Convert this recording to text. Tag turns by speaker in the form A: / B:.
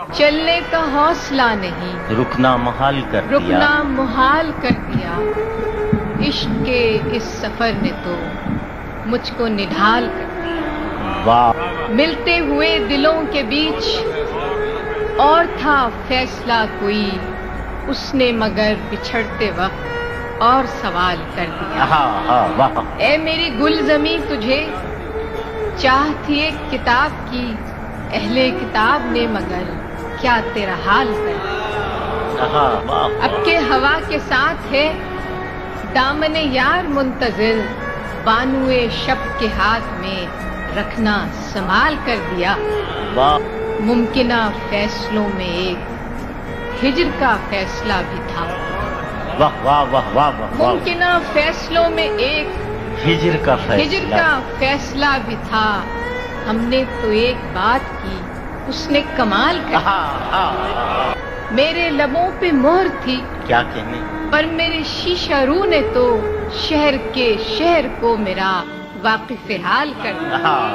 A: چلنے کا حوصلہ نہیں،
B: رکنا محال کر دیا،
A: رکنا محال کر دیا۔ عشق کے اس سفر نے تو مجھ کو نڈھال کر دیا۔
B: واہ
A: ملتے ہوئے دلوں کے بیچ اور تھا فیصلہ کوئی، اس نے مگر بچھڑتے وقت اور سوال کر دیا۔
B: واہ
A: اے میری گل زمیں تجھے چاہ تھی ایک کتاب کی، اہل کتاب نے مگر کیا تیرا حال کر دیا۔ اب کے ہوا کے ساتھ ہے دامن یار منتظر، بانوئے شب کے ہاتھ میں رکھنا سنبھال کر دیا۔
B: واہ
A: ممکنہ فیصلوں میں ایک ہجر کا فیصلہ بھی تھا،
B: واہ واہ واہ واہ واہ،
A: ممکنہ فیصلوں میں ایک
B: ہجر کا
A: ہجر
B: فیصلہ،
A: کا فیصلہ بھی تھا۔ ہم نے تو ایک بات کی، اس نے کمال کر میرے لبوں پہ مہر تھی،
B: کیا کہنے،
A: پر میرے شیشہ رو نے تو شہر کے شہر کو میرا واقف حال کر دیا۔